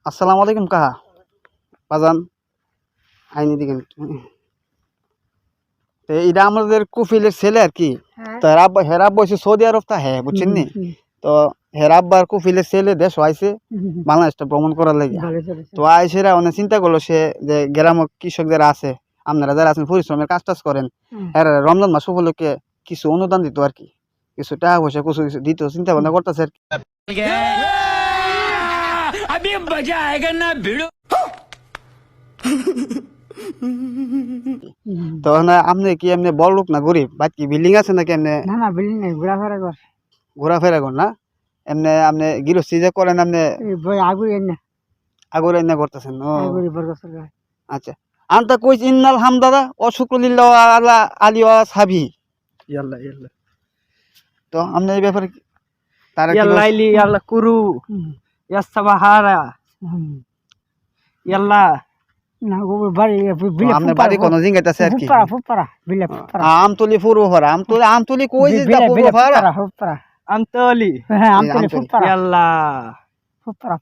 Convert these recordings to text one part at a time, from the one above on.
আসসালামু আলাইকুম কাহা বাজান আইনি দিকেন এটা আমাদের কুফিলের ছেলে আর কি। তো হের আব্বা হচ্ছে সৌদি আরব তা হ্যাঁ বুঝছেন নি। তো হের আব্বার কুফিলের ছেলে দেশ আইছে বাংলাদেশটা ভ্রমণ করার লাগে। তো আইসেরা অনেক চিন্তা করলো সে যে গ্রাম কৃষক যারা আছে আপনারা যারা আছেন পরিশ্রমের কাজ টাজ করেন এর রমজান মাস উপলক্ষে কিছু অনুদান দিত আর কি, কিছু টাকা পয়সা কিছু কিছু দিত চিন্তা ভাবনা করতেছে আর কি। अभी मजा आएगा ना भिड़ो। তো না আপনি কি এমনি বড় লোক না গরিব, বাদ কি বিল্ডিং আছে নাকি এমনি? না না বিল্ডিং নেই, ঘোরাফেরা কর। ঘোরাফেরা কর না এমনি আপনি গৃহস্থী যে করেন আপনি আগুই না আগুর এনে করতেছেন? ও আগুই বরগসর গায়। আচ্ছা আনতা কইস ইন্নাল হামদাদা ও শুকরুলিল্লাহ আলা আলি ওয়া সাবি ইয়াল্লা ইয়াল্লা তো আপনি এই ব্যাপারে তারা কি ইয়াল্লাইলি ইয়াল্লা কুরু ইয়াসবাহারা ইয়াল্লা না গো বাড়ি বিলে আপনি বাড়ি কোন জিঙ্গাইতাছে আর কি? ফুপারা বিলে ফুপারা আমতলি পূর্ব পাড়া আমতলি কই যে যা পূর্ব পাড়া ফুপারা আমতলি। হ্যাঁ আমতলি ফুপারা ইয়াল্লা ফুপারা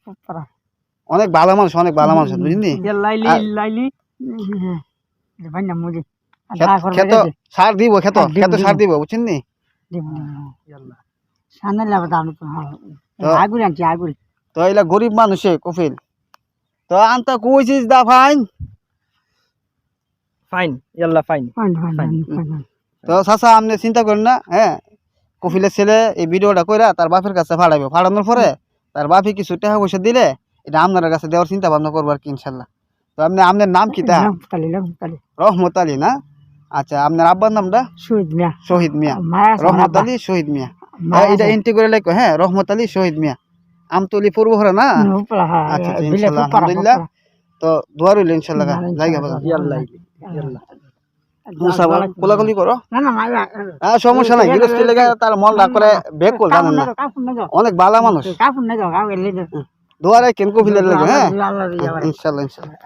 অনেক ভালো মানুষ, অনেক ভালো মানুষ বুঝলি। ইয়াল্লাইলি লাইলি ভাইনা মুজি খেত সার দিব, খেত সার দিব বুঝছেন নি। ইয়াল্লা সামনে লাগা দাম তো আগুই আনছি আগুই। তো এলা গরিব মানুষে কফিল তো আনতা কইছিস দা ফাইন ফাইন ইয়াল্লা ফাইন। তো চাচা আপনি চিন্তা করেন না, হ্যাঁ কফিলের ছেলে এই ভিডিওটা কইরা তার বাপের কাছে ফাড়াবে, ফাড়ানোর পরে তার বাপি কিছু টাকা পয়সা দিলে এটা আপনার কাছে দেওয়ার চিন্তা ভাবনা করবো আর কি ইনশাল্লাহ। তো আপনি আপনার নাম কি তা? রহমত আলী না? আচ্ছা আপনার আব্বার নামটা? শহীদ মিয়া। রহমত আলী শহীদ মিয়া, এটা এন্ট্রি করে লেখো। হ্যাঁ রহমত আলী শহীদ মিয়া, আমতলি পূর্ব হরা না? আচ্ছা ইনশাল্লাহ আলহামদুলিল্লাহ। তো দোয়া রইল ইনশাল্লাহ জায়গা বাজার। ইয়াল্লা ইয়াল্লা মুসাবা কোলাকুলি করো না, সমস্যা নাই। গৃহস্থী লেগে তার মন রাগ করে বেক করে জানেন না, অনেক ভালো মানুষ। দোয়া রাখেন কফিলের লাগে। হ্যাঁ ইনশাল্লাহ ইনশাল্লাহ।